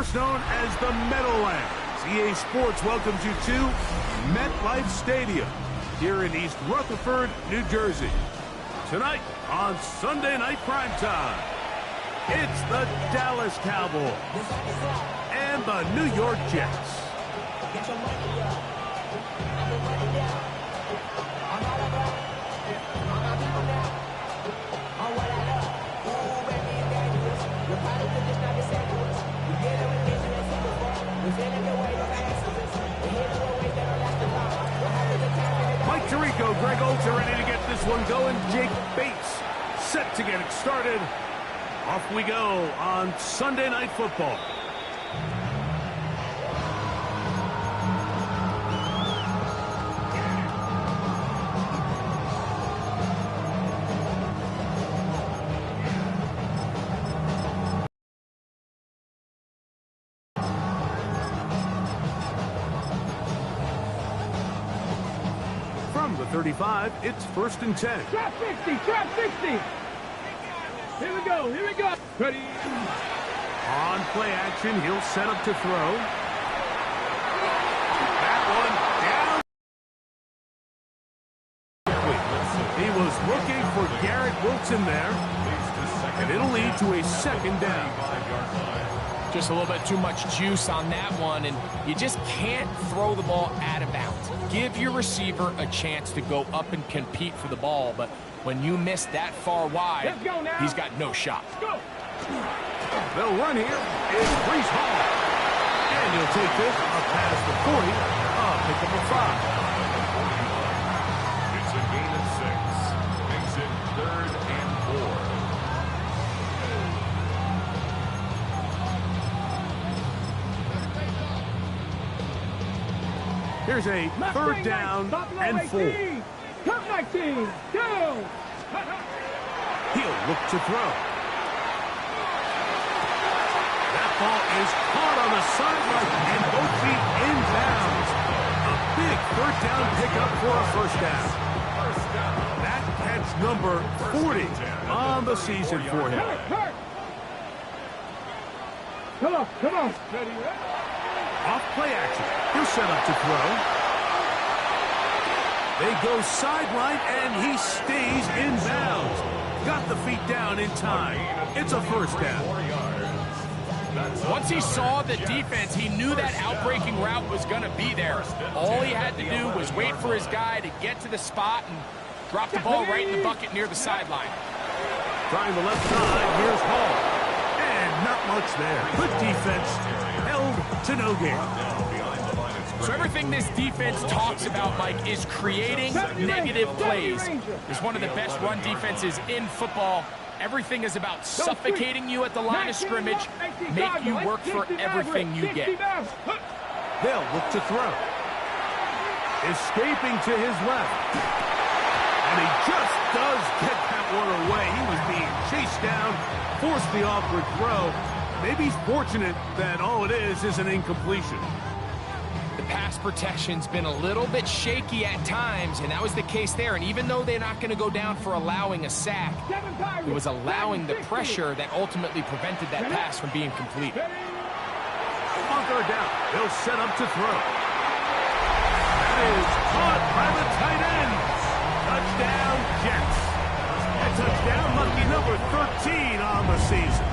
first known as the Meadowlands. EA Sports welcomes you to MetLife Stadium here in East Rutherford, New Jersey. Tonight on Sunday Night Primetime, it's the Dallas Cowboys and the New York Jets. Mike Tirico, Greg Olds are ready to get this one going. Jake Bates set to get it started. Off we go on Sunday Night Football. From the 35, it's 1st and 10. Trap 60, trap 60. Here we go, here we go. Ready. On play action, he'll set up to throw. That one down. He was looking for Garrett Wilson there. And it'll lead to a 2nd down. Just a little bit too much juice on that one, and you just can't throw the ball out of bounds. Give your receiver a chance to go up and compete for the ball, but when you miss that far wide, he's got no shot. Go. They'll run here is Brees Hall. And he'll take this up past the 40, pick up a 5. It's a gain of 6. Makes it 3rd and 4. Here's a 3rd down and 4. Come 19, go! He'll look to throw. That ball is caught on the sideline and both feet inbounds. A big 3rd down pickup for a 1st down. That catch number 40 on the season for him. Hurt. Come on. Ready. Off play action. He'll set up to throw. They go sideline, and he stays in bounds. Got the feet down in time. It's a 1st down. Once he saw the defense, he knew that outbreaking route was going to be there. All he had to do was wait for his guy to get to the spot and drop the ball right in the bucket near the sideline. Trying the left side. Here's Hall. And not much there. Good defense. Held to no gain. So everything this defense talks about, Mike, is creating negative plays. It's one of the best run defenses in football. Everything is about suffocating you at the line of scrimmage, make you work for everything you get. They'll look to throw. Escaping to his left. And he just does get that one away. He was being chased down, forced the awkward throw. Maybe he's fortunate that all it is an incompletion. The pass protection's been a little bit shaky at times, and that was the case there. And even though they're not going to go down for allowing a sack, it was allowing the pressure that ultimately prevented that pass from being complete. On 3rd down, they'll set up to throw. That is caught by the tight end. Touchdown, Jets. A touchdown, lucky number 13 on the season.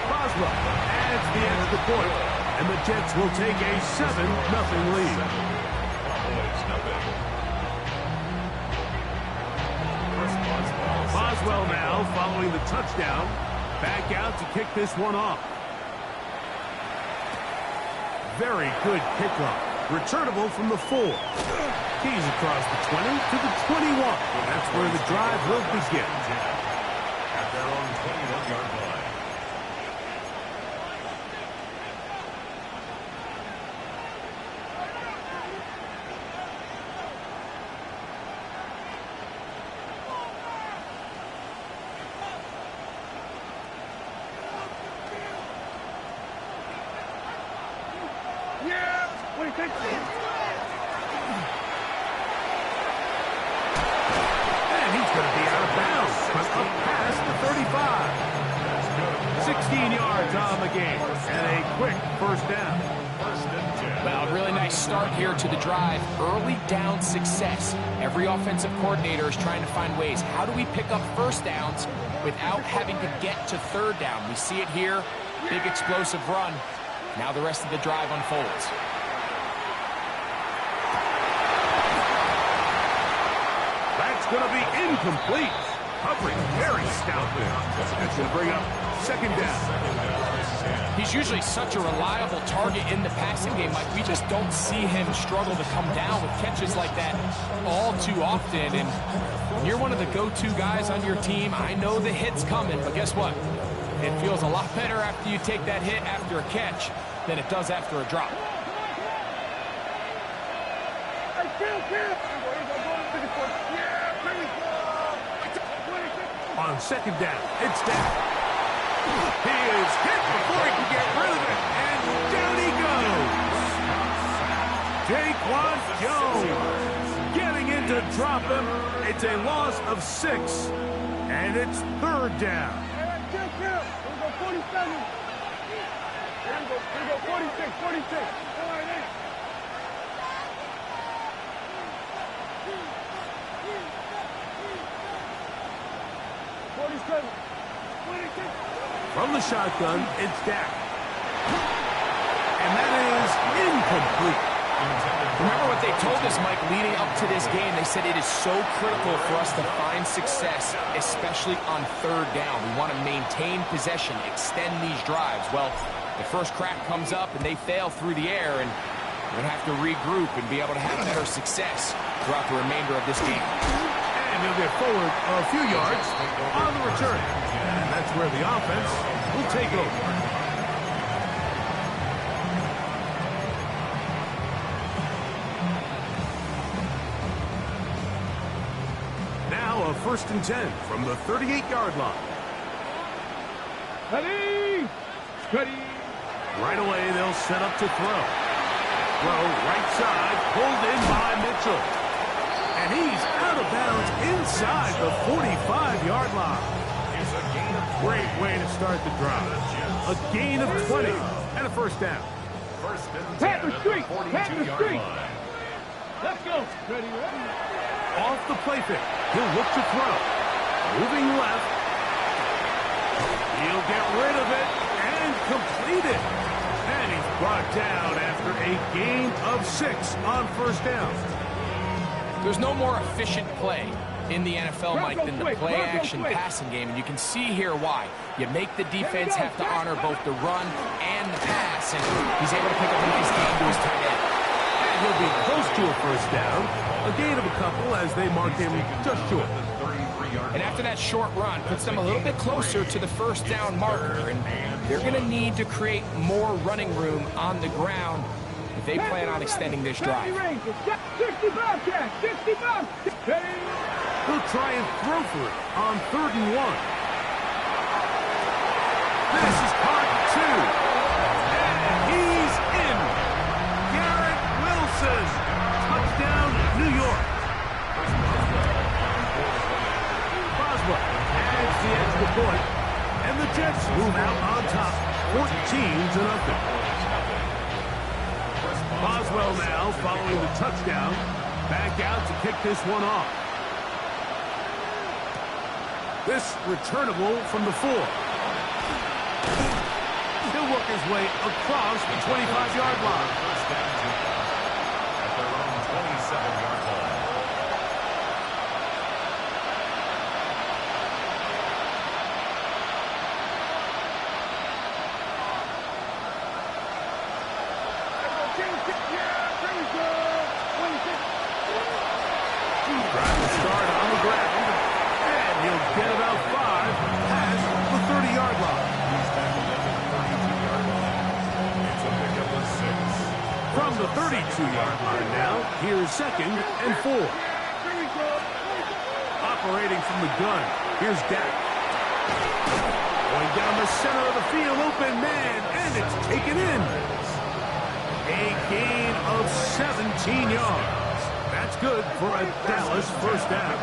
Boswell adds the extra point, and the Jets will take a 7-0 lead. Boswell now following the touchdown. Back out to kick this one off. Very good kickoff. Returnable from the 4. He's across the 20 to the 21. That's where the drive will begin. At their own 21-yard line. And he's going to be out of bounds, but up past the 35. 16 16 yards on the game and a quick first down. Well, a really nice start here to the drive. Early down success. Every offensive coordinator is trying to find ways. How do we pick up first downs without having to get to third down? We see it here. Big explosive run. Now the rest of the drive unfolds. That's going to be incomplete. Covering very stout there. That's going to bring up second down. He's usually such a reliable target in the passing game. Like, we just don't see him struggle to come down with catches like that all too often. And when you're one of the go-to guys on your team, I know the hit's coming, but guess what? It feels a lot better after you take that hit after a catch than it does after a drop. On second down, it's down. He is hit before he can get rid of it, and down he goes. Jaquan Jones getting in to drop him. It's a loss of 6, and it's third down. Here we go 47. Here we go 46, 46. All right, in. From the shotgun, it's Dak. And that is incomplete. Remember what they told us, Mike, leading up to this game? They said it is so critical for us to find success, especially on third down. We want to maintain possession, extend these drives. Well, the first crack comes up and they fail through the air, and we're going to have to regroup and be able to have better success throughout the remainder of this game. And he'll get forward a few yards on the return. And that's where the offense will take over. Now a 1st and 10 from the 38-yard line. Ready? Ready. Right away, they'll set up to throw. Throw right side, pulled in by Mitchell. And he's out of bounds inside the 45-yard line. Great way to start the drive. A gain of 20 and a first down. Pat the street. Pat the street. Let's go. Ready, ready. Off the play fake. He'll look to throw. Moving left. He'll get rid of it and complete it. And he's brought down after a gain of 6 on first down. There's no more efficient play in the NFL, Mike, than the play-action passing game, and you can see here why. You make the defense have to honor both the run and the pass, and he's able to pick up a nice gain to his tight end. And he'll be close to a first down. A gain of a couple as they mark him just short. And after that short run, puts them a little bit closer to the first down marker, and they're going to need to create more running room on the ground if they plan on extending this drive. 65 catch, 65. He'll try and throw for it on 3rd and 1. This is part 2. And he's in. Garrett Wilson. Touchdown, New York. Boswell adds the extra point, and the Jets move out on top, 14-0. Boswell now following the touchdown. Back out to kick this one off. This returnable from the 4. He'll work his way across the 25-yard line. First down at their own 27-yard line. Drive will start on the ground, and he'll get about 5 past the 30-yard line. It's a pickup of 6. From the 32-yard line now, here's 2nd and 4. Operating from the gun, here's Dak. Going down the center of the field, open man, and it's taken in. A gain of 17 yards. That's good for a Dallas first down.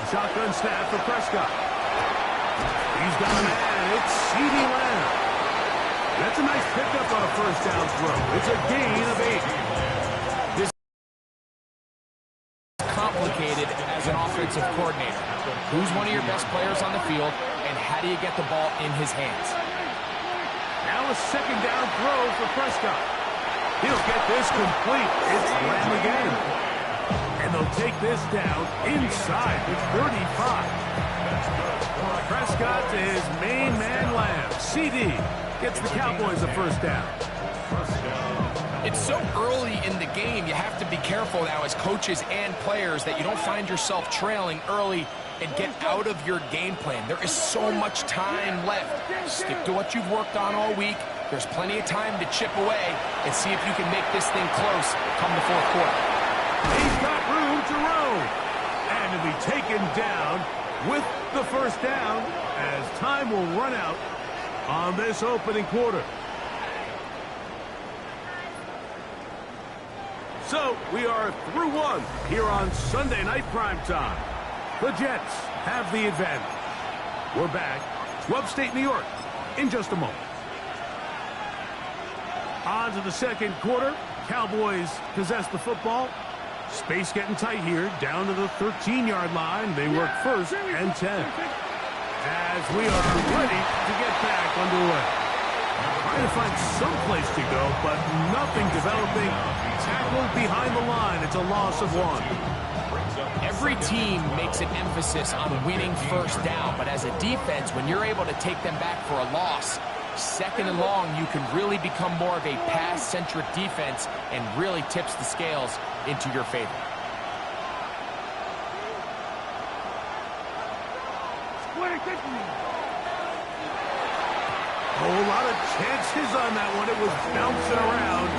Shotgun snap for Prescott. He's got a man. It's C.D. Lamb. That's a nice pickup on a first down throw. It's a gain of 8. This is complicated as an offensive coordinator. Who's one of your best players on the field, and how do you get the ball in his hands? Now a second down throw for Prescott. He'll get this complete. It's Lamb again. And they'll take this down inside the 35. Prescott to his main man, Lamb. C.D. gets the Cowboys a first down. It's so early in the game, you have to be careful now as coaches and players that you don't find yourself trailing early and get out of your game plan. There is so much time left. Stick to what you've worked on all week. There's plenty of time to chip away and see if you can make this thing close come the fourth quarter. He's got room to roam. And to be taken down with the first down as time will run out on this opening quarter. So we are through one here on Sunday Night Primetime. The Jets have the advantage. We're back to upstate New York in just a moment. On to the second quarter. Cowboys possess the football. Space getting tight here, down to the 13-yard line. They work first and 10. As we are ready to get back underway. Trying to find some place to go, but nothing developing. Tackled behind the line. It's a loss of 1. Every team makes an emphasis on winning first down, but as a defense, when you're able to take them back for a loss, second and long, you can really become more of a pass-centric defense and really tips the scales into your favor. A whole lot of chances on that one. It was bouncing around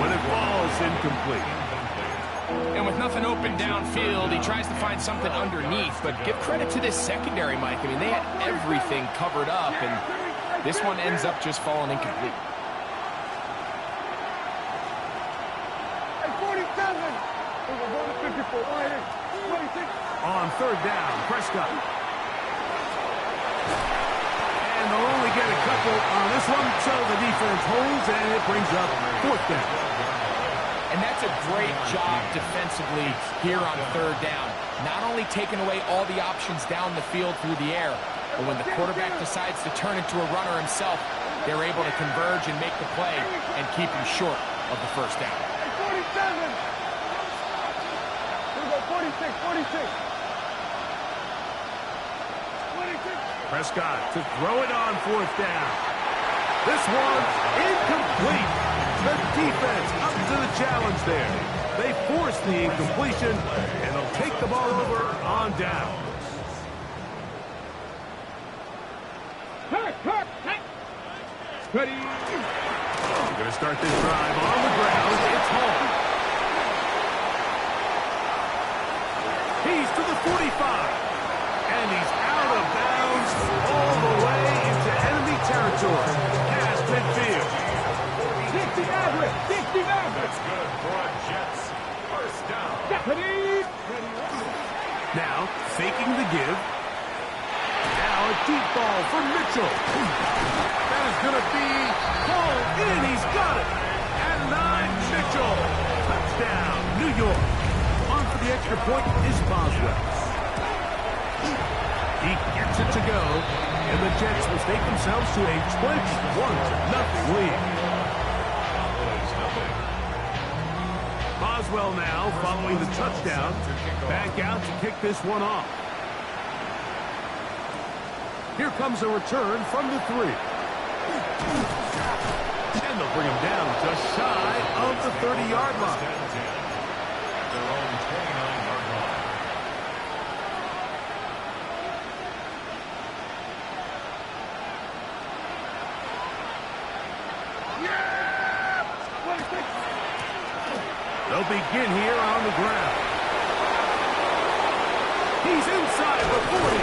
when it falls incomplete. And with nothing open downfield, he tries to find something underneath, but give credit to this secondary, Mike. I mean, they had everything covered up, and this one ends up just falling incomplete. On third down, Prescott. And they'll only get a couple on this one, so the defense holds, and it brings up fourth down. And that's a great job defensively here on third down. Not only taking away all the options down the field through the air, but when the quarterback decides to turn into a runner himself, they're able to converge and make the play and keep him short of the first down. 46. Prescott to throw it on fourth down. This one incomplete. The defense up to the challenge there. They force the incompletion, and they'll take the ball over on down. Ready. We're going to start this drive on the ground. It's home. He's to the 45. And he's out of bounds all the way into enemy territory. Past midfield. 60 average. That's good for a Jets first down. Now, faking the give. Now a deep ball for Mitchell. That is going to be hauled in. He's got it. And 9, Mitchell. Touchdown, New York. On for the extra point is Boswell. He gets it to go, and the Jets will take themselves to a 21-0 lead. Boswell now, following the touchdown, back out to kick this one off. Here comes a return from the 3. And they'll bring him down just shy of the 30-yard line. Their own 29-yard line. They'll begin here on the ground. He's inside the 40.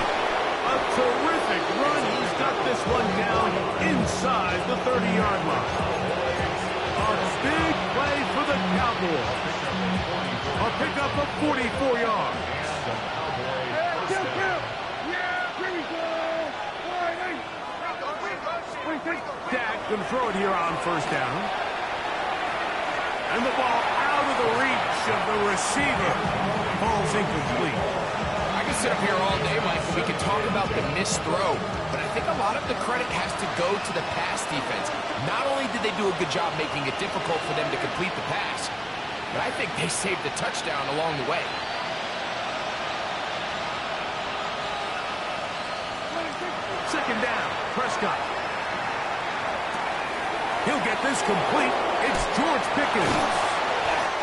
A terrific run. He's got this one down inside the 30-yard line. A big play for the Cowboys. A pickup of 44 yards. Yeah, bring it down. Dak gonna throw it here on first down. And the ball out of the reach of the receiver. Ball's incomplete. I could sit up here all day, Mike, and we could talk about the missed throw, but I think a lot of the credit has to go to the pass defense. Not only did they do a good job making it difficult for them to complete the pass, but I think they saved the touchdown along the way. Second down, Prescott. He'll get this complete. It's George Pickens.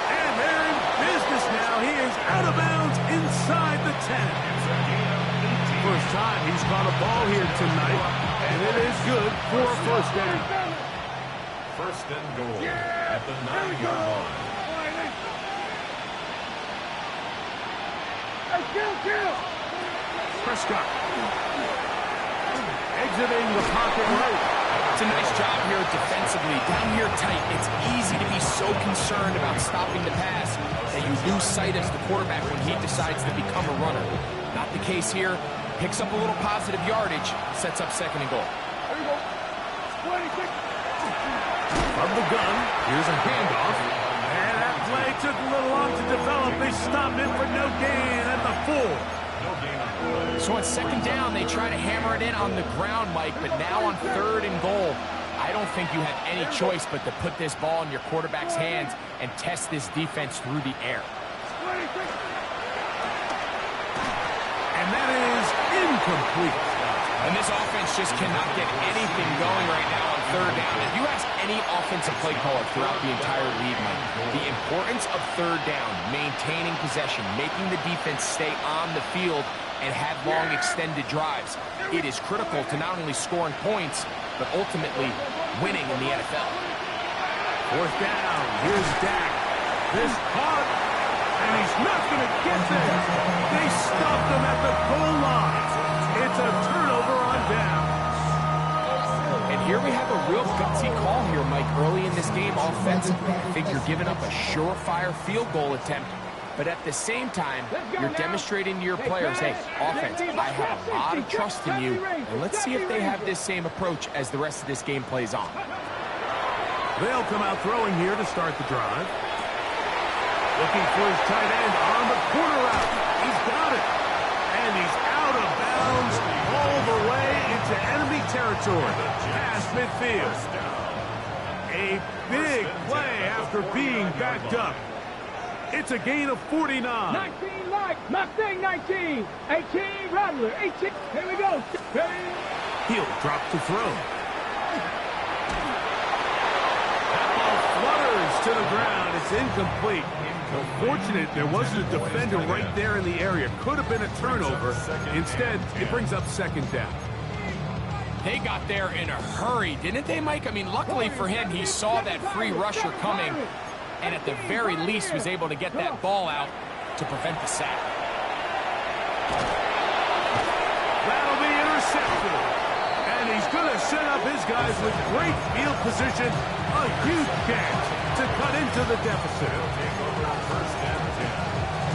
And they're in business now. He is out of bounds inside the 10. First time he's caught a ball here tonight, and it is good for a first down. First and goal at the 9-yard line. Prescott. Exiting the pocket right. It's a nice job here defensively. Down here tight, it's easy to be so concerned about stopping the pass that you lose sight of the quarterback when he decides to become a runner. Not the case here. Picks up a little positive yardage, sets up second and goal. From the gun, here's a handoff. And that play took a little long to develop. They stopped it for no gain at the 4. So on second down, they try to hammer it in on the ground, Mike, but now on third and goal, I don't think you have any choice but to put this ball in your quarterback's hands and test this defense through the air. And that is incomplete. And this offense just cannot get anything going right now on third down. If you ask any offensive play caller throughout the entire league, Mike, the importance of third down, maintaining possession, making the defense stay on the field, and have long extended drives, it is critical to not only scoring points, but ultimately winning in the NFL. Fourth down, here's Dak. This caught, and he's not going to get there. They stopped him at the goal line. It's a turnover on downs. And here we have a real gutsy call here, Mike, early in this game offensively. I think you're giving up a surefire field goal attempt, but at the same time, you're demonstrating to your players, hey, offense, I have a lot of trust in you, and let's see if they have this same approach as the rest of this game plays on. They'll come out throwing here to start the drive. Looking for his tight end on the corner route. He's got it. And he's out of bounds all the way into enemy territory. Past midfield. A big play after being backed up. It's a gain of 49. 19 Mike, Mustang 19, 18 Rattler, 18. Here we go. He'll drop to throw. That ball flutters to the ground. It's incomplete. Fortunate there wasn't a defender right there in the area. Could have been a turnover. Instead, it brings up second down. They got there in a hurry, didn't they, Mike? I mean, luckily for him, he saw that free rusher coming, and at the very least was able to get that ball out to prevent the sack. That'll be intercepted. And he's going to set up his guys with great field position. A huge catch to cut into the deficit. First and 10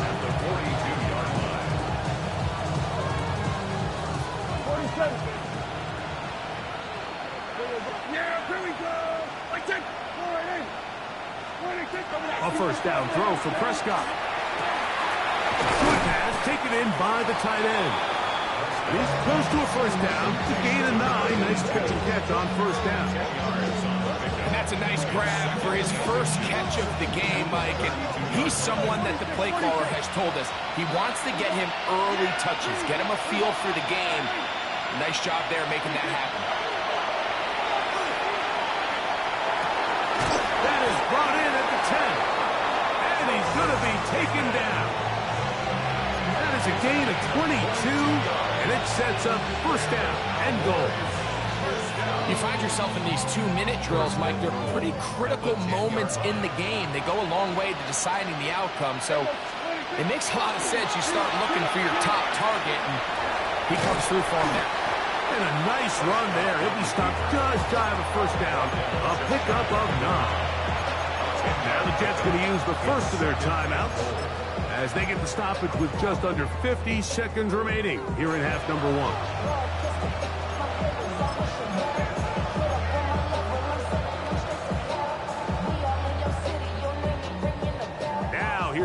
at the 42-yard line. 47. Yeah, here we go. Like that. A first down throw for Prescott. Good pass taken in by the tight end. He's close to a first down. To gain a 9. Nice pitch and catch on first down. And that's a nice grab for his first catch of the game, Mike. And he's someone that the play caller has told us he wants to get him early touches, get him a feel for the game. Nice job there making that happen. That is brought in at the 10. And he's going to be taken down. That is a gain of 22, and it sets up first down and goal. You find yourself in these 2-minute drills, Mike. They're pretty critical moments in the game. They go a long way to deciding the outcome, so it makes a lot of sense. You start looking for your top target, and he comes through for him there. And a nice run there. He'll be stopped just shy of a first down. A pickup of 9. Now the Jets going to use the first of their timeouts as they get the stoppage with just under 50 seconds remaining here in half number 1.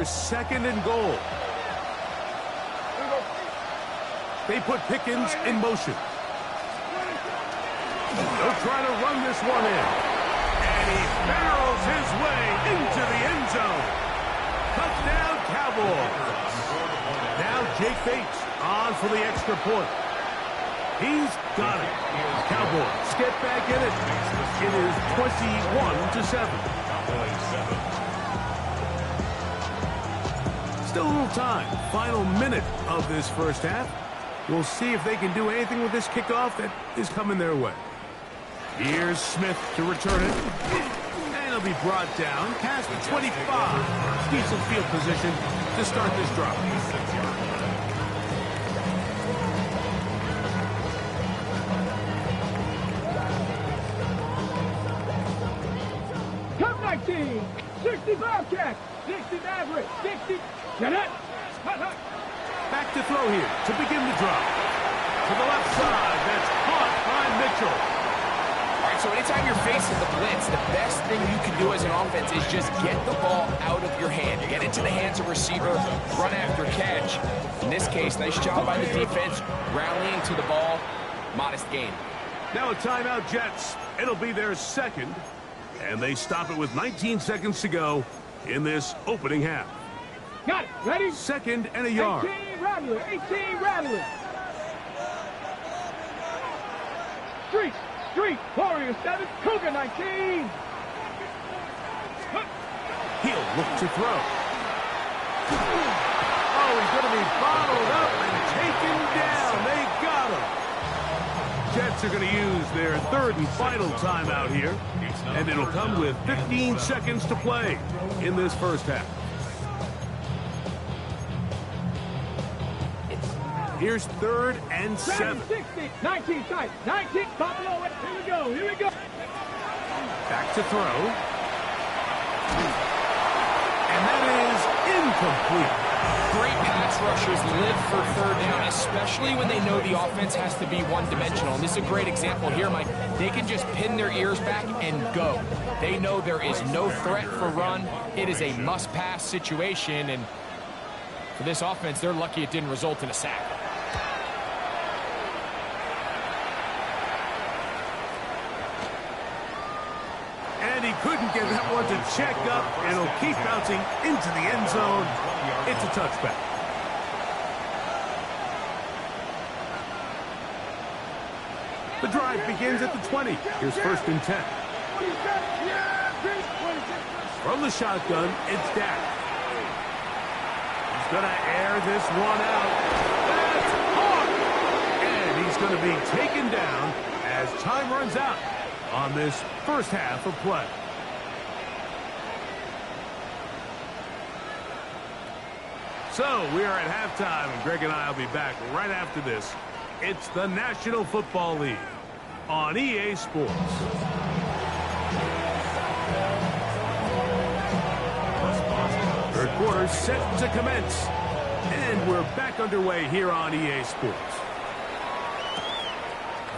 second and goal. They put Pickens in motion. They'll try to run this one in. And he barrels his way into the end zone. Touchdown, Cowboys. Now Jake Bates on for the extra point. He's got it. Cowboys get back in it. It is 21-7. Still a little time. Final minute of this first half. We'll see if they can do anything with this kickoff that is coming their way. Here's Smith to return it. And he'll be brought down past the 25. Decent field position to start this drive. Top 19, 65 catch, 60 average, 60. Get it. Back to throw here to begin the drive. To the left side, that's caught by Mitchell. All right, so anytime you're facing the blitz, the best thing you can do as an offense is just get the ball out of your hand. Get into the hands of receiver, run after catch. In this case, nice job by the defense, rallying to the ball, modest gain. Now a timeout, Jets. It'll be their second, and they stop it with 19 seconds to go in this opening half. Got it. Ready? Second and a yard. 18 rattling. 18 rattling. Street. Warrior 7. Cougar 19. He'll look to throw. Oh, he's going to be bottled up and taken down. They got him. Jets are going to use their third and final timeout here, and it'll come with 15 seconds to play in this first half. Here's third and 7. 60, 19 tight, 19, top below it. Here we go. Back to throw. And that is incomplete. Great pass rushers live for third down, especially when they know the offense has to be one-dimensional. And this is a great example here, Mike. They can just pin their ears back and go. They know there is no threat for run. It is a must-pass situation, and for this offense, they're lucky it didn't result in a sack. And he couldn't get that one to check up. It'll keep bouncing into the end zone. It's a touchback. The drive begins at the 20. Here's first and 10. From the shotgun, it's Dak. He's going to air this one out. That's caught! And he's going to be taken down as time runs out on this first half of play. So we are at halftime, and Greg and I will be back right after this. It's the National Football League on EA Sports. Third quarter set to commence, and we're back underway here on EA Sports.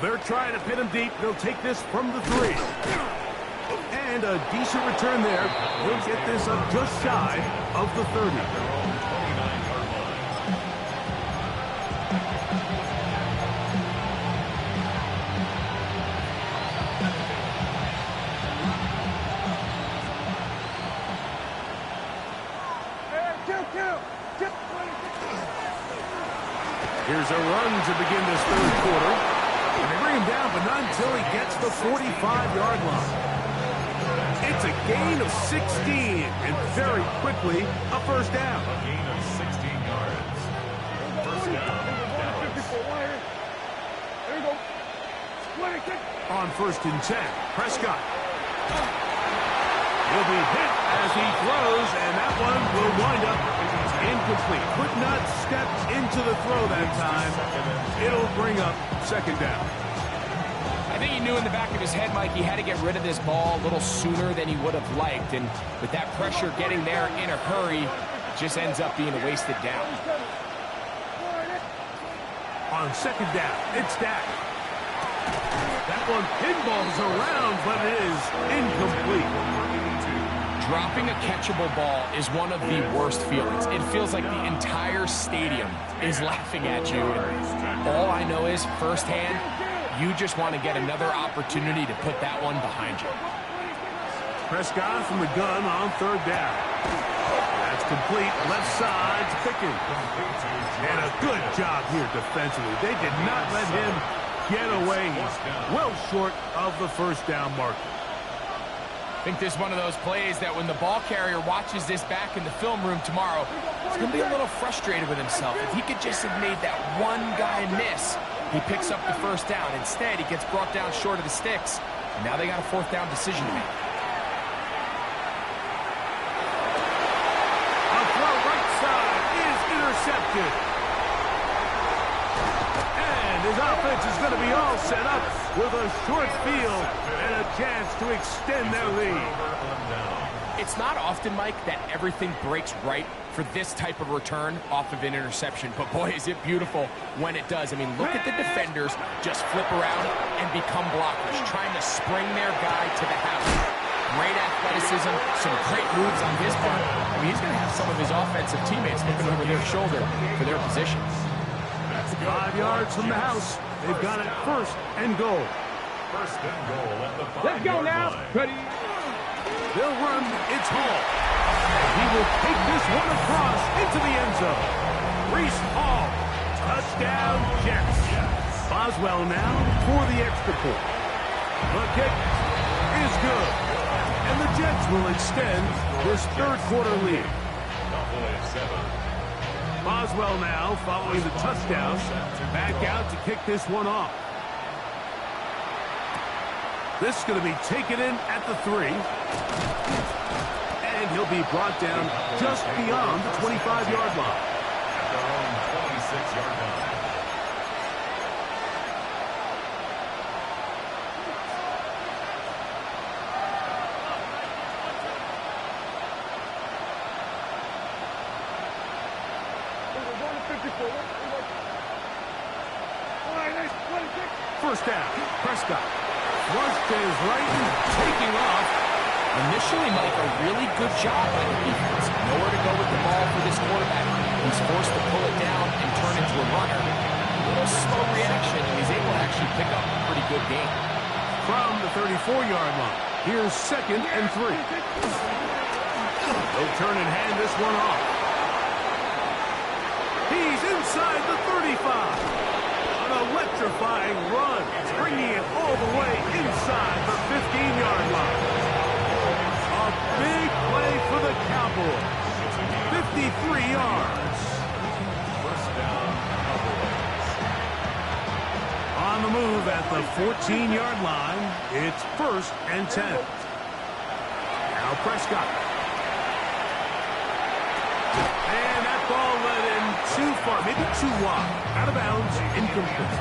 They're trying to pin him deep. They'll take this from the 3. And a decent return there. They'll get this up just shy of the 30. Here's a run to begin this third quarter. And they bring him down, but not until he gets the 45-yard line. It's a gain of 16, and very quickly, a first down. A gain of 16 yards. First down, Dallas. There you go. On first and 10, Prescott. He'll be hit as he throws, and that one will wind up incomplete. Could not step into the throw that time. It'll bring up second down. I think he knew in the back of his head, Mike, he had to get rid of this ball a little sooner than he would have liked. And with that pressure getting there in a hurry, it just ends up being a wasted down. On second down, it's Dak. That one pinballs around, but it is incomplete. Dropping a catchable ball is one of the worst feelings. It feels like the entire stadium is laughing at you. And all I know is, firsthand, you just want to get another opportunity to put that one behind you. Prescott from the gun on third down. That's complete. Left side's picking. And a good job here defensively. They did not let him get away. He's well short of the first down marker. I think this is one of those plays that when the ball carrier watches this back in the film room tomorrow, he's going to be a little frustrated with himself. If he could just have made that one guy miss, he picks up the first down. Instead, he gets brought down short of the sticks. And now they got a fourth down decision to make. A throw right side is intercepted. And his offense is going to be all set up with a short field and a chance to extend their lead. It's not often, Mike, that everything breaks right for this type of return off of an interception. But boy, is it beautiful when it does. I mean, look at the defenders just flip around and become blockers, trying to spring their guy to the house. Great athleticism, some great moves on his part. I mean, he's going to have some of his offensive teammates looking over their shoulder for their positions. 5 yards from the house. They've got it first and goal. First and goal at the 5-yard Let's go now. line. Ready. They'll run. It's Hall. And he will take this one across into the end zone. Reese Hall. Touchdown, Jets. Boswell now for the extra point. The kick is good. And the Jets will extend this third quarter lead. Cowboys 7. Boswell now, following the touchdown, back out to kick this one off. This is going to be taken in at the 3. And he'll be brought down just beyond the 25-yard line. At their own 26-yard line. First down, Prescott. Flushed to his right and taking off. Initially, Mike, a really good job by the defense. Nowhere to go with the ball for this quarterback. He's forced to pull it down and turn into a runner. A little slow reaction, and he's able to actually pick up a pretty good gain. From the 34-yard line, here's second and 3. They'll turn and hand this one off. He's inside the 35. An electrifying run, bringing it all the way inside the 15-yard line. A big play for the Cowboys. 53 yards. First down, Cowboys. On the move at the 14-yard line, it's first and 10. Now Prescott. And that ball led in too far, maybe too wide. Out of bounds, incomplete.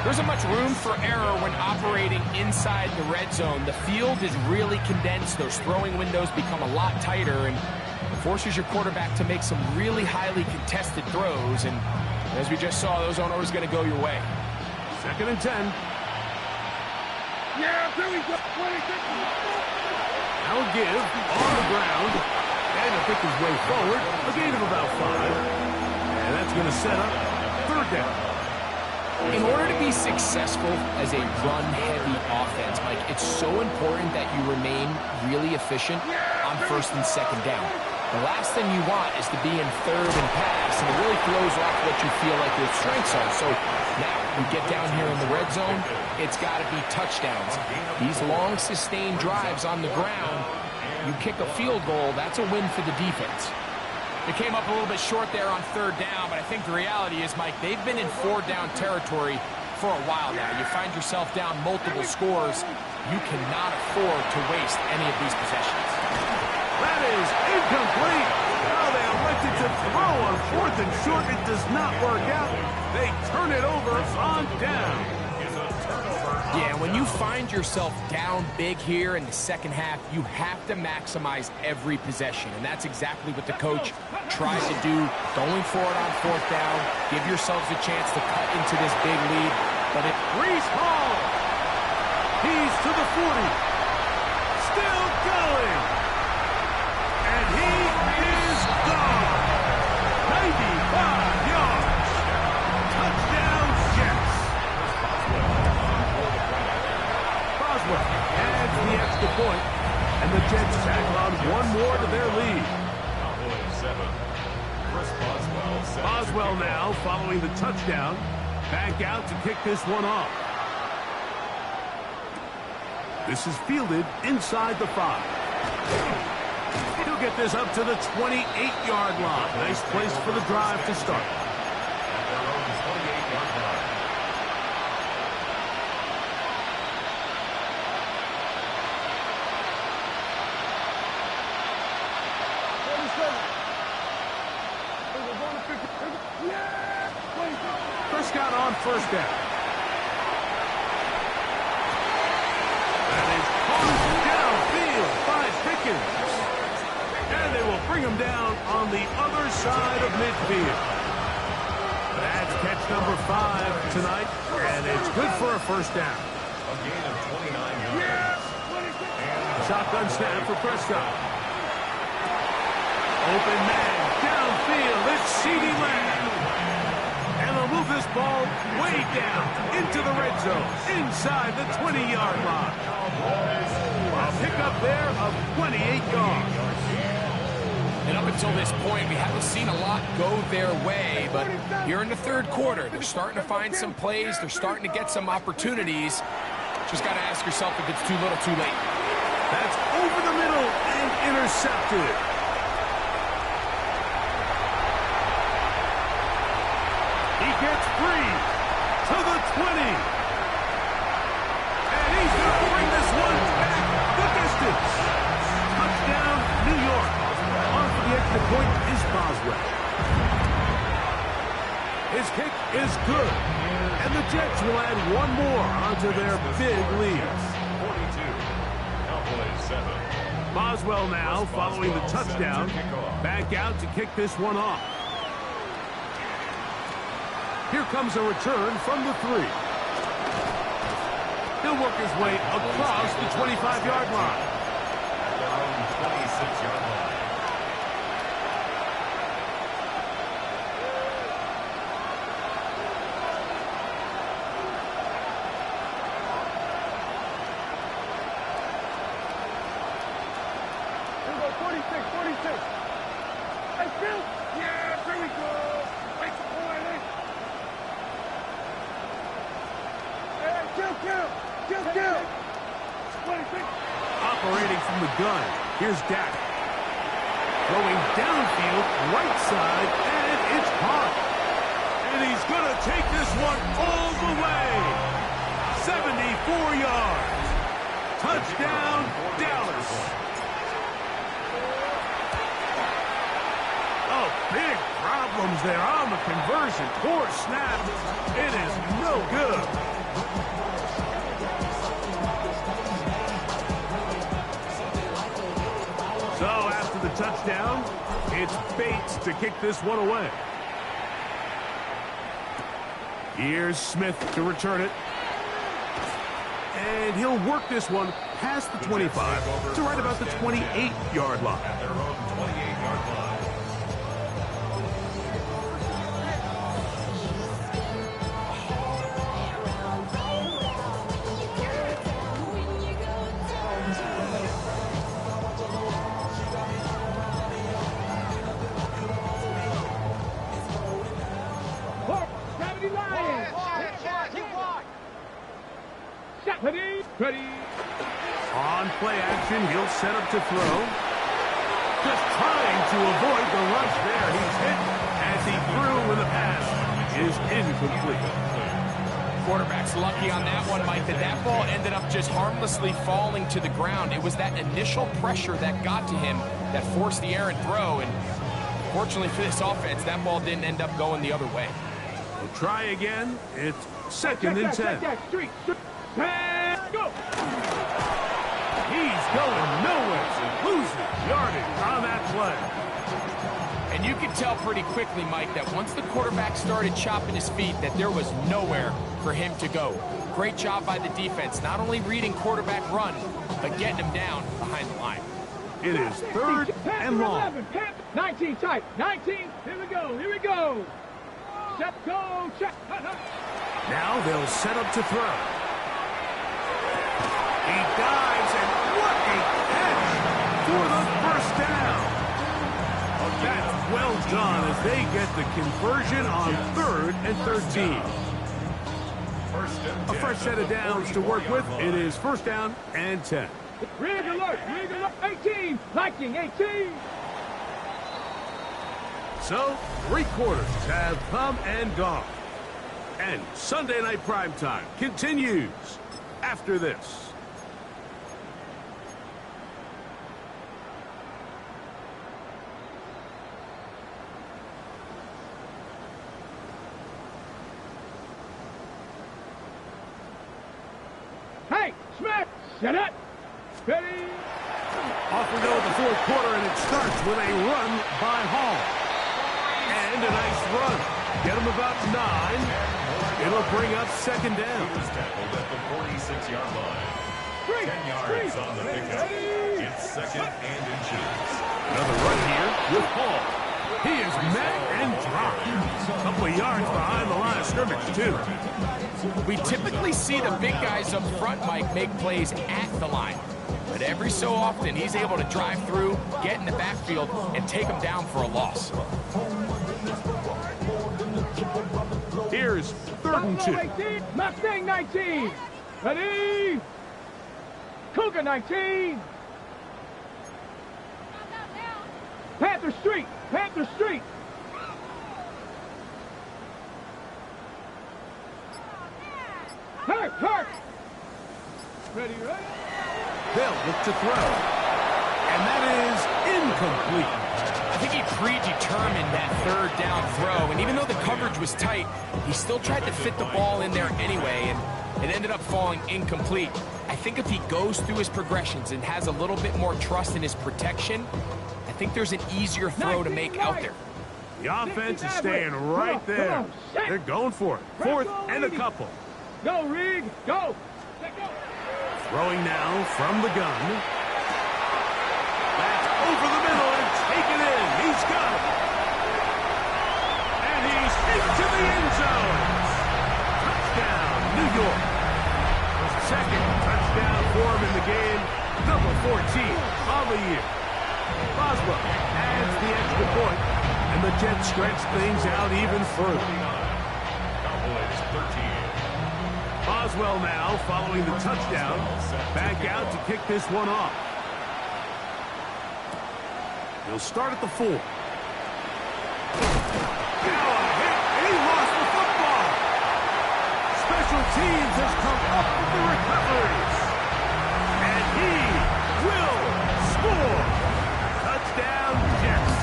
There isn't much room for error when operating inside the red zone. The field is really condensed. Those throwing windows become a lot tighter, and it forces your quarterback to make some really highly contested throws. And as we just saw, those aren't always going to go your way. Second and 10. Yeah, here we go. 26. Now give on the ground. And to pick his way forward, a gain of about 5. And that's going to set up third down. In order to be successful as a run-heavy offense, Mike, it's so important that you remain really efficient on first and second down. The last thing you want is to be in third and pass, and it really throws off what you feel like your strengths are. So now we get down here in the red zone, it's got to be touchdowns. These long, sustained drives on the ground, you kick a field goal, that's a win for the defense. They came up a little bit short there on third down, but I think the reality is, Mike, they've been in four-down territory for a while now. You find yourself down multiple scores, you cannot afford to waste any of these possessions. That is incomplete. Now they elected to throw on fourth and short. It does not work out. They turn it over on down. Yeah, when you find yourself down big here in the second half, you have to maximize every possession. And that's exactly what the coach tried to do, going for it on fourth down. Give yourselves a chance to cut into this big lead. But it... Reese Hall. He's to the 40. Still going. Boswell adds the extra point, and the Jets tack on one more to their lead. Cowboys 7. Chris Boswell. Boswell now following the touchdown. Back out to kick this one off. This is fielded inside the 5. He'll get this up to the 28-yard line. Nice place for the drive to start. At their own 28-yard line. Prescott on first down. That is caught downfield by Pickens. And they will bring him down on the other side of midfield. That's catch number 5 tonight, and it's good for a first down. A gain of 29 yards. Shotgun snap for Prescott. Open man, downfield, it's CeeDee Lamb. And they'll move this ball way down into the red zone, inside the 20-yard line. A pickup there of 28 yards. And up until this point, we haven't seen a lot go their way, but here in the third quarter, they're starting to find some plays, they're starting to get some opportunities. Just got to ask yourself if it's too little, too late. That's over the middle and intercepted. He gets free to the 20. And he's going to bring this one back the distance. Touchdown, New York. On for the extra point is Boswell. His kick is good. And the Jets will add one more onto their big lead. 42. Cowboys 7. Boswell now following the touchdown. Back out to kick this one off. Here comes a return from the 3. He'll work his way across the 25-yard line. At their own 26-yard line. Here we go, 46, 46. Hey, Phil. Yeah, there we go. Wait, boy, wait. Hey, kill. 26. Operating from the gun. Here's Dak. Going downfield, right side, and it's caught. And he's going to take this one all the way. 74 yards. Touchdown, Dallas. Oh, big problems there on the conversion. Poor snap. It is no good. So after the touchdown, it's Bates to kick this one away. Here's Smith to return it. And he'll work this one past the 25 to right about the 28-yard line. At their own 28-yard line. Ready. On play action, he'll set up to throw. Just trying to avoid the rush there. He's hit as he threw when the pass is incomplete. Quarterback's lucky on that one, Mike, that ball ended up just harmlessly falling to the ground. It was that initial pressure that got to him that forced the errant throw, and fortunately for this offense, that ball didn't end up going the other way. We'll try again. It's second and 10. Street. Go. He's going nowhere. Losing yardage on that play. And you could tell pretty quickly, Mike, that once the quarterback started chopping his feet, that there was nowhere for him to go. Great job by the defense, not only reading quarterback run, but getting him down behind the line. It is third and long. 19 tight. 19. Here we go. Set, go, check. Now they'll set up to throw. He well done as they get the conversion on 3rd and 13. A fresh set of downs to work with. It is 1st down and 10. Rig alert, 18, Viking 18. So, 3 quarters have come and gone. And Sunday Night Primetime continues after this. Hey, Smith, set it. Ready. Off we go with the 4th quarter, and it starts with a run by Hall. And a nice run. Get him about 9. It'll bring up 2nd down. He was tackled at the 46-yard line. 10 yards on the pickup. It's 2nd and inches. Another run here with Hall. He is met and dropped. A couple of yards behind the line of scrimmage, too. We typically see the big guys up front, Mike, make plays at the line. But every so often, he's able to drive through, get in the backfield, and take them down for a loss. Here's 3rd and 2. 18, Mustang 19. Ready. Cougar 19. Panther Street, Panther Street. Hurt. Ready. They'll look to throw. And that is incomplete. I think he predetermined that 3rd down throw, and even though the coverage was tight, he still tried to fit the ball in there anyway, and it ended up falling incomplete. I think if he goes through his progressions and has a little bit more trust in his protection, I think there's an easier throw to make out there. The offense is staying right there. They're going for it. 4th and a couple. Go, Rig, go. Throwing now from the gun. That's over the middle and taken in. He's got it. And he's into the end zone. Touchdown, New York. 2nd touchdown for him in the game. Number 14 on the year. Boswell adds the extra point, and the Jets stretch things out even further. Cowboys 13. Boswell now, following the touchdown, back out to kick this one off. He'll start at the 4. Now a hit, and he lost the football. Special teams has come up with the recoveries. And he will score. Touchdown, Jets.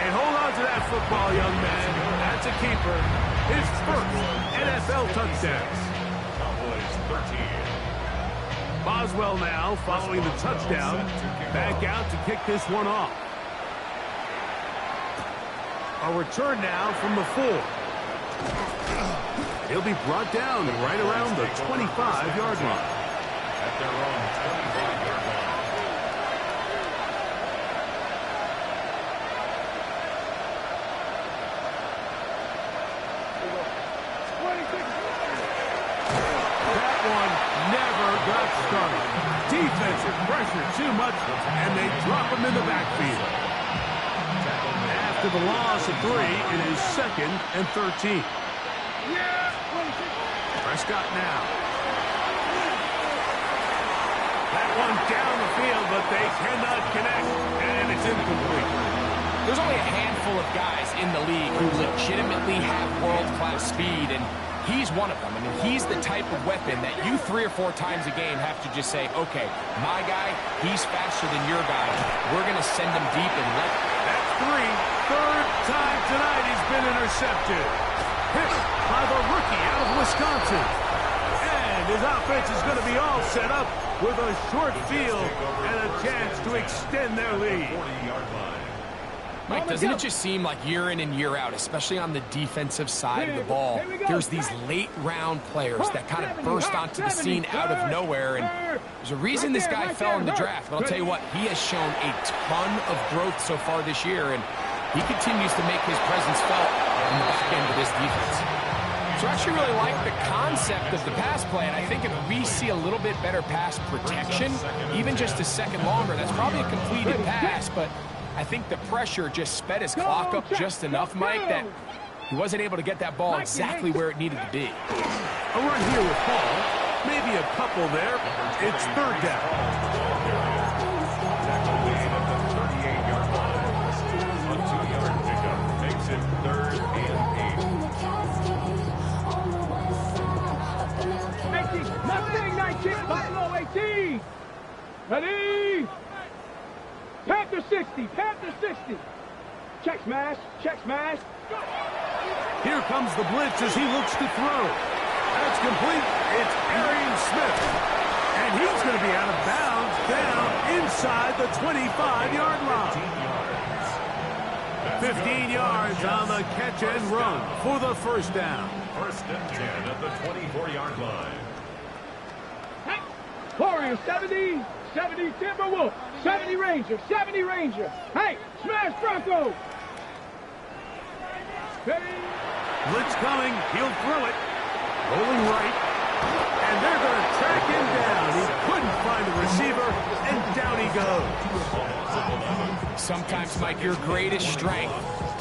And hold on to that football, young man. That's a keeper. His first NFL touchdown. Cowboys 13. Boswell now, following the touchdown, back out to kick this one off. A return now from the 4. He'll be brought down right around the 25-yard line. At their own 25-yard line. That one never got started. Defensive pressure too much, and they drop him in the backfield. After the loss of 3, it is 2nd and 13. Prescott now. That one down the field, but they cannot connect, and it's incomplete. There's only a handful of guys in the league who legitimately have world-class speed, and he's one of them. I mean, he's the type of weapon that you 3 or 4 times a game have to just say, okay, my guy, he's faster than your guy. We're going to send him deep and let... That's 3. 3rd time tonight he's been intercepted. Hit by the rookie out of Wisconsin. And his offense is going to be all set up with a short field and a chance to extend their lead. 40-yard line. Mike, doesn't it just seem like year in and year out, especially on the defensive side of the ball, there's these late-round players that kind of burst onto the scene out of nowhere, and there's a reason this guy fell in the draft, but I'll tell you what, he has shown a ton of growth so far this year, and he continues to make his presence felt in the back end of this defense. So I actually really like the concept of the pass play, and I think if we see a little bit better pass protection, even just a second longer, that's probably a completed pass, but I think the pressure just sped his clock up just enough, Mike, that he wasn't able to get that ball exactly where it needed to be. A run here with Paul. Maybe a couple there. It's third down. Tackle gain at the 38-yard line. A 2-yard pickup makes it 3rd and 8. 18, Mustang 19, Buffalo 18. Ready? Panther 60, Panther 60. Check smash, check smash. Here comes the blitz as he looks to throw. That's complete. It's Arian Smith. And he's going to be out of bounds down inside the 25-yard line. 15 yards on the catch and run for the first down. 1st and 10 at the 24-yard line. Warrior 70, 70 Timberwolf, 70 Ranger, 70 Ranger. Hey, smash Bronco. Blitz coming. He'll throw it. Rolling right. And they're going to track him down. He couldn't find a receiver, and down he goes. Sometimes, Mike, your greatest strength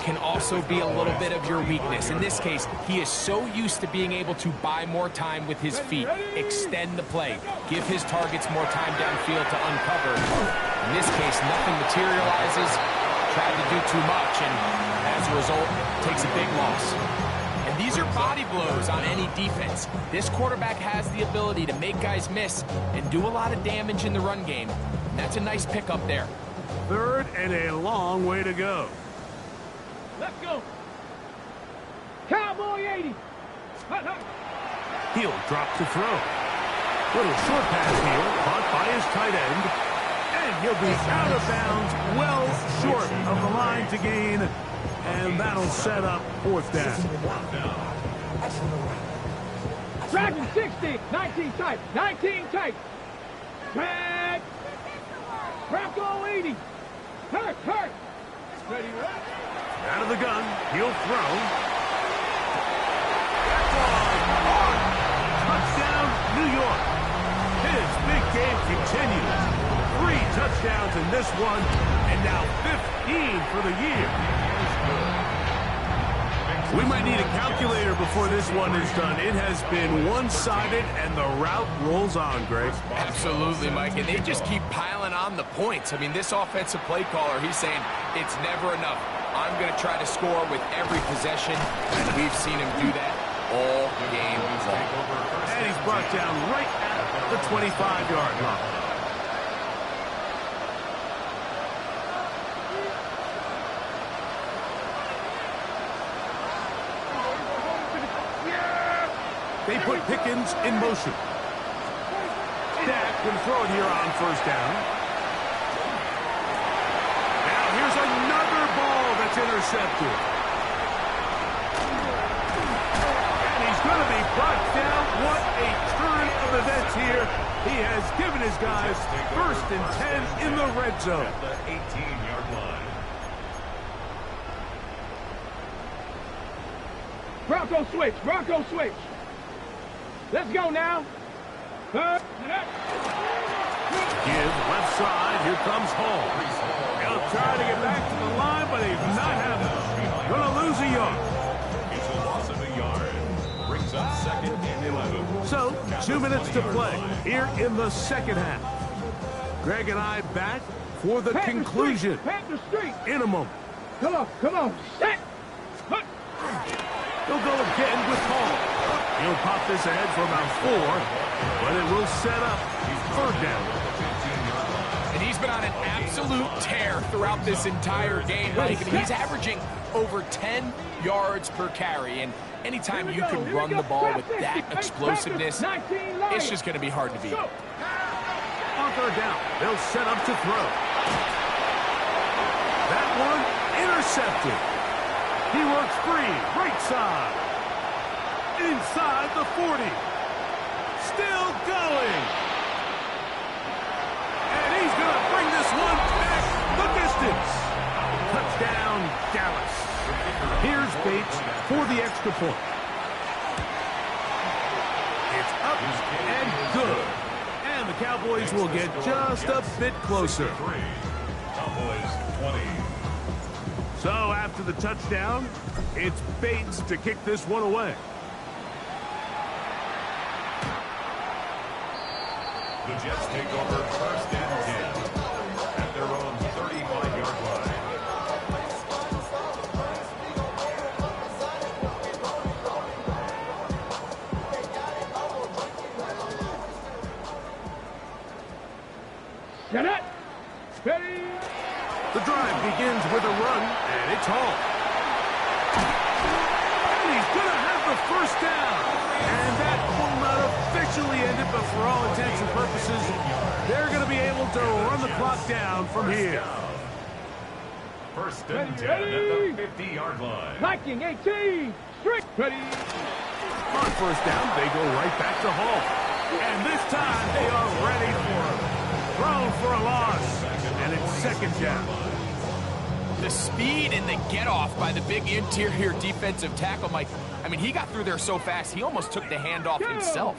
can also be a little bit of your weakness. In this case, he is so used to being able to buy more time with his feet, extend the play, give his targets more time downfield to uncover. In this case, nothing materializes, tried to do too much, and as a result, takes a big loss. And these are body blows on any defense. This quarterback has the ability to make guys miss and do a lot of damage in the run game. And that's a nice pickup there. 3rd and a long way to go. Let's go. Cowboy 80. He'll drop to throw. Little short pass here, caught by his tight end. And he'll be out of bounds, well short of the line to gain. And that'll set up 4th down. Dragon 60, 19 tight, 19 tight. Drag. Bronco 80. Hurt. Ready, right? Out of the gun, he'll throw. Touchdown, New York. His big game continues. 3 touchdowns in this one, and now 15 for the year. We might need a calculator before this one is done. It has been one-sided, and the route rolls on, Greg. Absolutely, Mike, and they just keep piling on the points. I mean, this offensive play caller, he's saying it's never enough. I'm going to try to score with every possession, and we've seen him do that all game long. And he's brought down right at the 25-yard line. They put Pickens in motion. Dak can throw it here on 1st down. Now here's another ball that's intercepted. And he's going to be brought down. What a turn of events here. He has given his guys 1st and 10 in the red zone. At the 18-yard line. Bronco switch, Bronco switch. Let's go now. Give left side. Here comes Hall. He'll try to get back to the line, but he's not having it. Going to lose a yard. It's a loss of a yard. Brings up 2nd and 11. So, 2 minutes to play here in the second half. Greg and I back for the conclusion Panther Street. in a moment. Come on. Set. He'll go again with Hall. He'll pop this ahead for about 4, but it will set up 3rd down. And he's been on an absolute tear throughout this entire game, Mike. And he's averaging over 10 yards per carry. And anytime you can run the ball with that explosiveness, it's just going to be hard to beat. On 3rd down, they'll set up to throw. That one intercepted. He works free, right side. Inside the 40. Still going. And he's going to bring this one back the distance. Touchdown, Dallas. Here's Bates for the extra point. It's up and good. And the Cowboys will get just a bit closer. Cowboys 20. So after the touchdown, it's Bates to kick this one away. The Jets take over first and 10 at their own 35-yard line. Set it. Ready. The drive begins with a run, and it's Hall. And he's going to have the first down. And that will not officially end it, but for all intents and purposes, they're going to be able to run the clock down from here. First and 10 at the 50-yard line. Viking 18. Straight. Ready. On first down, they go right back to Hall. And this time, they are ready for him. Thrown for a loss, and it's second down. The speed and the get-off by the big interior defensive tackle, Mike. I mean, he got through there so fast, he almost took the handoff himself.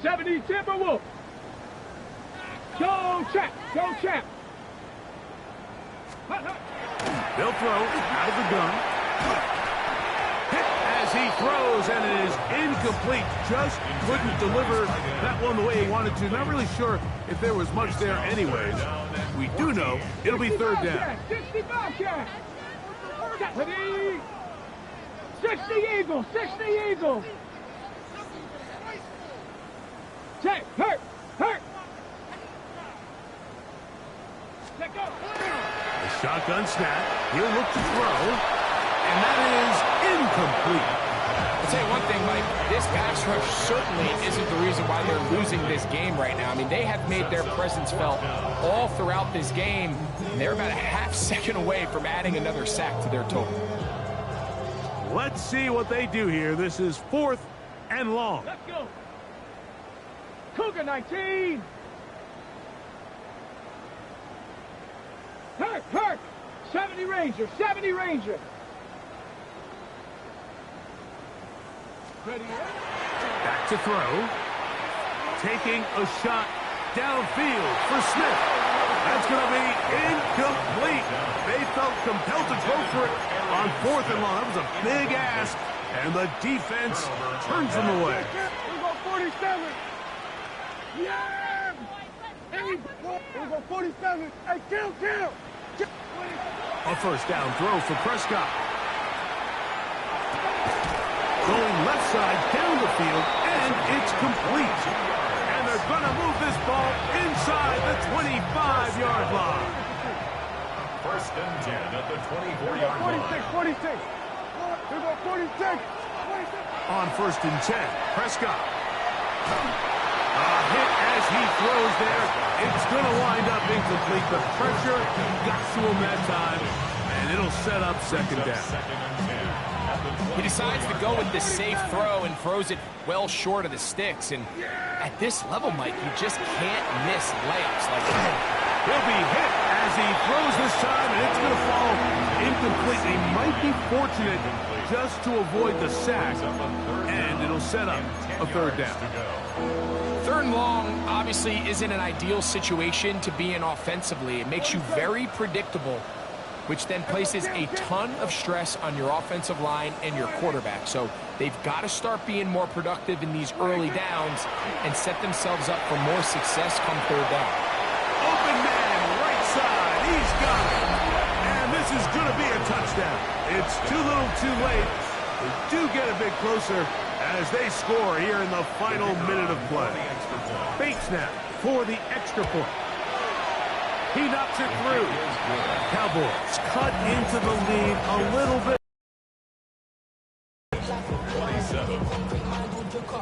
70 Timberwolves. Go, champ. Go, champ. They'll throw out of the gun. Hit as he throws, and it is incomplete. Just couldn't deliver that one the way he wanted to. Not really sure if there was much there anyways. We do know it'll be third down. 60 Bobcat. 60 Eagles. 60 Eagles. Check. Hurt. Let go. The shotgun snap. He'll look to throw, and that is incomplete. I'll tell you one thing, Mike. This pass rush certainly isn't the reason why they're losing this game right now. I mean, they have made their presence felt all throughout this game, and they're about a half second away from adding another sack to their total. Let's see what they do here. This is 4th and long. Let's go. Cougar 19. Hurt. 70 Ranger. 70 Ranger. Ready. Back to throw. Taking a shot downfield for Smith. That's going to be incomplete. They felt compelled to go for it on 4th and long. That was a big ask, and the defense turns them away. We go 47. Yeah! Hey, we go 47. Hey, kill. A first down throw for Prescott. Going left side down the field, and it's complete. And they're going to move this ball inside the 25-yard line. First and 10 at the 24-yard line. 46. We go 46. On first and 10, Prescott. A hit as he throws there. It's going to wind up incomplete. The pressure got to him that time, and it'll set up second down. He decides to go with this safe throw and throws it well short of the sticks. And at this level, Mike, you just can't miss layups like that. He'll be hit as he throws this time, and it's going to fall incomplete. He might be fortunate just to avoid the sack, and it'll set up a third down. Third and long obviously isn't an ideal situation to be in offensively. It makes you very predictable, which then places a ton of stress on your offensive line and your quarterback. So they've got to start being more productive in these early downs and set themselves up for more success come third down. Open man, right side, he's got it. And this is going to be a touchdown. It's too little too late. They do get a bit closer as they score here in the final minute of play. Bates snap for the extra point. He knocks it through. Cowboys cut into the lead a little bit. 27.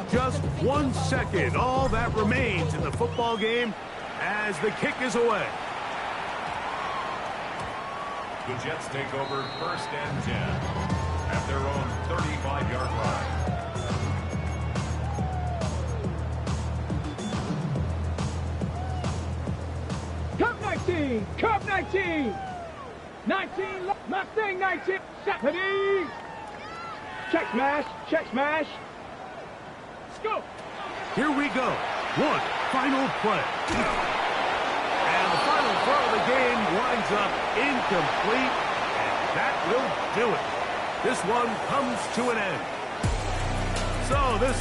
Just 1 second. All that remains in the football game as the kick is away. The Jets take over first and 10 at their own 35-yard line. Cup 19. 19. Mustang 19. Ready. Check smash. Let's go. Here we go. One final play. And the final throw of the game winds up incomplete. That will do it. This one comes to an end. So this